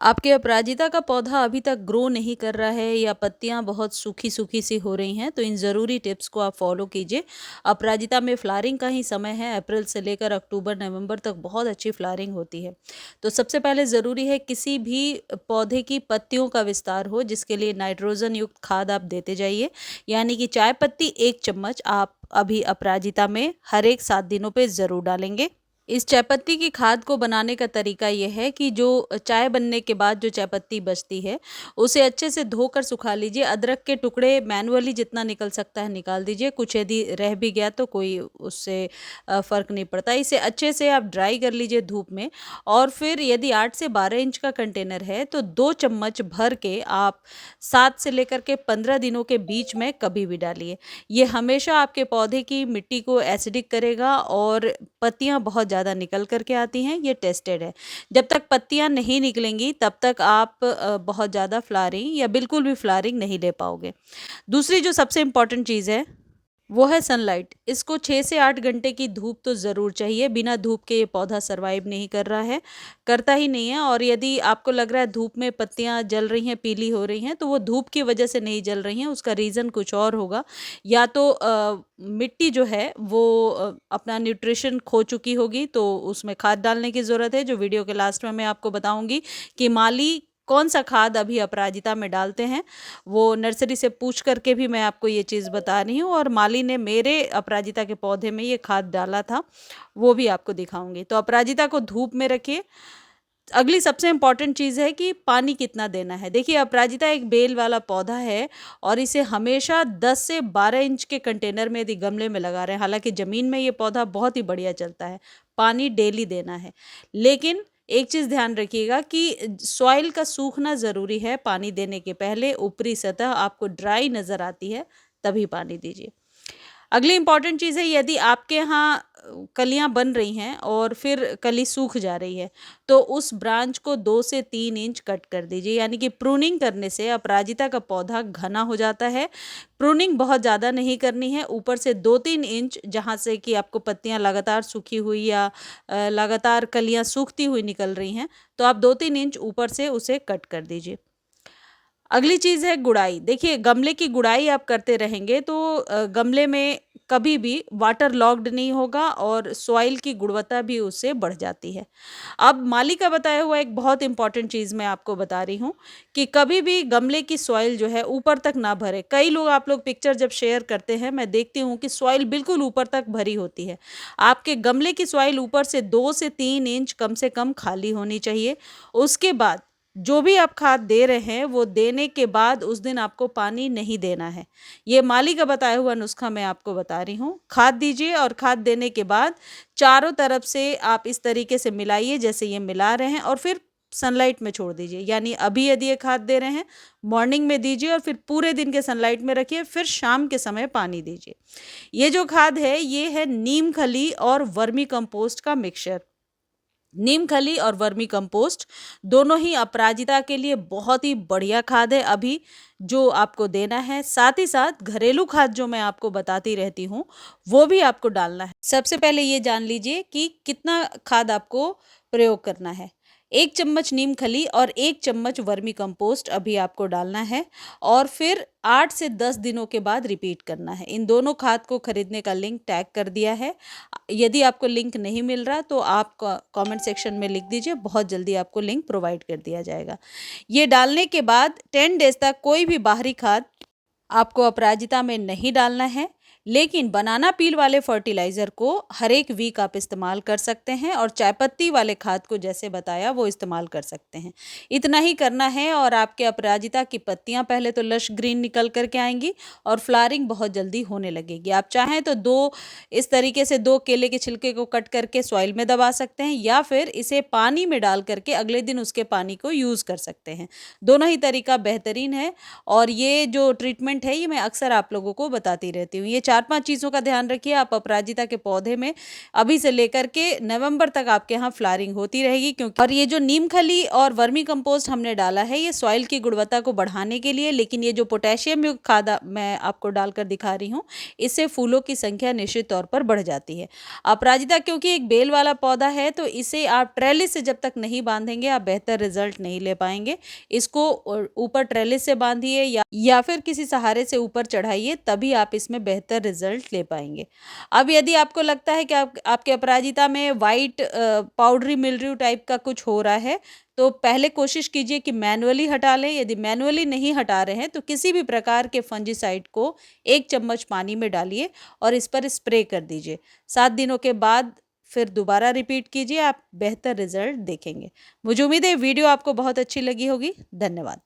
आपके अपराजिता का पौधा अभी तक ग्रो नहीं कर रहा है या पत्तियां बहुत सूखी सूखी सी हो रही हैं तो इन ज़रूरी टिप्स को आप फॉलो कीजिए। अपराजिता में फ्लावरिंग का ही समय है, अप्रैल से लेकर अक्टूबर नवंबर तक बहुत अच्छी फ्लावरिंग होती है। तो सबसे पहले ज़रूरी है किसी भी पौधे की पत्तियों का विस्तार हो, जिसके लिए नाइट्रोजन युक्त खाद आप देते जाइए। यानी कि चाय पत्ती 1 चम्मच आप अभी अपराजिता में हर एक 7 दिनों पे ज़रूर डालेंगे। इस चायपत्ती की खाद को बनाने का तरीका ये है कि जो चाय बनने के बाद जो चायपत्ती बचती है, उसे अच्छे से धोकर सुखा लीजिए। अदरक के टुकड़े मैनुअली जितना निकल सकता है निकाल दीजिए, कुछ यदि रह भी गया तो कोई उससे फ़र्क नहीं पड़ता। इसे अच्छे से आप ड्राई कर लीजिए धूप में, और फिर यदि 8 से 12 इंच का कंटेनर है तो 2 चम्मच भर के आप 7 से लेकर के 15 दिनों के बीच में कभी भी डालिए। ये हमेशा आपके पौधे की मिट्टी को एसिडिक करेगा और पत्तियां बहुत ज़्यादा निकल करके आती हैं, ये टेस्टेड है। जब तक पत्तियां नहीं निकलेंगी तब तक आप बहुत ज़्यादा फ्लावरिंग या बिल्कुल भी फ्लावरिंग नहीं ले पाओगे। दूसरी जो सबसे इम्पॉर्टेंट चीज़ है वो है सनलाइट। इसको 6 से 8 घंटे की धूप तो ज़रूर चाहिए। बिना धूप के ये पौधा सर्वाइव नहीं कर रहा है, करता ही नहीं है। और यदि आपको लग रहा है धूप में पत्तियां जल रही हैं, पीली हो रही हैं, तो वो धूप की वजह से नहीं जल रही हैं, उसका रीज़न कुछ और होगा। या तो मिट्टी जो है वो अपना न्यूट्रिशन खो चुकी होगी, तो उसमें खाद डालने की ज़रूरत है, जो वीडियो के लास्ट में मैं आपको बताऊंगी कि माली कौन सा खाद अभी अपराजिता में डालते हैं। वो नर्सरी से पूछ करके भी मैं आपको ये चीज़ बता रही हूँ, और माली ने मेरे अपराजिता के पौधे में ये खाद डाला था, वो भी आपको दिखाऊंगी। तो अपराजिता को धूप में रखिए। अगली सबसे इम्पॉर्टेंट चीज़ है कि पानी कितना देना है। देखिए, अपराजिता एक बेल वाला पौधा है और इसे हमेशा 10 से 12 इंच के कंटेनर में यदि गमले में लगा रहे हैं, हालांकि ज़मीन में ये पौधा बहुत ही बढ़िया चलता है, पानी डेली देना है। लेकिन एक चीज़ ध्यान रखिएगा कि सॉइल का सूखना ज़रूरी है। पानी देने के पहले ऊपरी सतह आपको ड्राई नज़र आती है तभी पानी दीजिए। अगली इम्पॉर्टेंट चीज़ है, यदि आपके यहाँ कलियां बन रही हैं और फिर कली सूख जा रही है, तो उस ब्रांच को 2 से 3 इंच कट कर दीजिए। यानी कि प्रूनिंग करने से अपराजिता का पौधा घना हो जाता है। प्रूनिंग बहुत ज़्यादा नहीं करनी है, ऊपर से 2-3 इंच, जहाँ से कि आपको पत्तियां लगातार सूखी हुई या लगातार कलियां सूखती हुई निकल रही हैं, तो आप 2-3 इंच ऊपर से उसे कट कर दीजिए। अगली चीज़ है गुड़ाई। देखिए, गमले की गुड़ाई आप करते रहेंगे तो गमले में कभी भी वाटर लॉक्ड नहीं होगा और सॉइल की गुणवत्ता भी उससे बढ़ जाती है। अब माली का बताया हुआ एक बहुत इंपॉर्टेंट चीज़ मैं आपको बता रही हूँ कि कभी भी गमले की सॉइल जो है ऊपर तक ना भरे। कई लोग, आप लोग पिक्चर जब शेयर करते हैं, मैं देखती हूँ कि सॉइल बिल्कुल ऊपर तक भरी होती है। आपके गमले की सॉइल ऊपर से 2 से 3 इंच कम से कम खाली होनी चाहिए। उसके बाद जो भी आप खाद दे रहे हैं, वो देने के बाद उस दिन आपको पानी नहीं देना है। ये माली का बताया हुआ नुस्खा मैं आपको बता रही हूँ। खाद दीजिए और खाद देने के बाद चारों तरफ से आप इस तरीके से मिलाइए जैसे ये मिला रहे हैं, और फिर सनलाइट में छोड़ दीजिए। यानी अभी यदि ये खाद दे रहे हैं, मॉर्निंग में दीजिए और फिर पूरे दिन के सनलाइट में रखिए, फिर शाम के समय पानी दीजिए। ये जो खाद है, ये है नीम खली और वर्मी कंपोस्ट का मिक्सचर। नीम खली और वर्मी कंपोस्ट दोनों ही अपराजिता के लिए बहुत ही बढ़िया खाद है अभी जो आपको देना है। साथ ही साथ घरेलू खाद जो मैं आपको बताती रहती हूँ, वो भी आपको डालना है। सबसे पहले ये जान लीजिए कि कितना खाद आपको प्रयोग करना है। 1 चम्मच नीम खली और 1 चम्मच वर्मी कंपोस्ट अभी आपको डालना है, और फिर 8 से 10 दिनों के बाद रिपीट करना है। इन दोनों खाद को खरीदने का लिंक टैग कर दिया है। यदि आपको लिंक नहीं मिल रहा तो आप कमेंट सेक्शन में लिख दीजिए, बहुत जल्दी आपको लिंक प्रोवाइड कर दिया जाएगा। ये डालने के बाद 10 डेज तक कोई भी बाहरी खाद आपको अपराजिता में नहीं डालना है। लेकिन बनाना पील वाले फर्टिलाइज़र को हर एक वीक आप इस्तेमाल कर सकते हैं, और चायपत्ती वाले खाद को जैसे बताया वो इस्तेमाल कर सकते हैं। इतना ही करना है और आपके अपराजिता की पत्तियां पहले तो लश ग्रीन निकल करके आएंगी और फ्लावरिंग बहुत जल्दी होने लगेगी। आप चाहें तो इस तरीके से 2 केले के छिलके को कट करके सॉइल में दबा सकते हैं, या फिर इसे पानी में डाल करके अगले दिन उसके पानी को यूज़ कर सकते हैं। दोनों ही तरीका बेहतरीन है, और ये जो ट्रीटमेंट है ये मैं अक्सर आप लोगों को बताती रहती हूँ। ये 4-5 चीज़ों का ध्यान रखिए आप अपराजिता के पौधे में अभी से लेकर के नवंबर तक आपके यहाँ फ्लावरिंग होती रहेगी। क्योंकि और ये जो नीम खली और वर्मी कंपोस्ट हमने डाला है ये सॉइल की गुणवत्ता को बढ़ाने के लिए, लेकिन ये जो पोटेशियम युक्त खाद मैं आपको डालकर दिखा रही हूँ इससे फूलों की संख्या निश्चित तौर पर बढ़ जाती है। अपराजिता क्योंकि एक बेल वाला पौधा है तो इसे आप ट्रेलिस से जब तक नहीं बांधेंगे आप बेहतर रिजल्ट नहीं ले पाएंगे। इसको ऊपर ट्रेलिस से बांधिए या फिर किसी सहारे से ऊपर चढ़ाइए, तभी आप इसमें बेहतर रिजल्ट ले पाएंगे। अब यदि आपको लगता है कि आपके अपराजिता में वाइट पाउडरी मिल्ड्यू टाइप का कुछ हो रहा है तो पहले कोशिश कीजिए कि मैनुअली हटा लें। यदि मैनुअली नहीं हटा रहे हैं तो किसी भी प्रकार के फंजीसाइड को 1 चम्मच पानी में डालिए और इस पर स्प्रे कर दीजिए। 7 दिनों के बाद फिर दोबारा रिपीट कीजिए, आप बेहतर रिजल्ट देखेंगे। मुझे उम्मीद है वीडियो आपको बहुत अच्छी लगी होगी। धन्यवाद।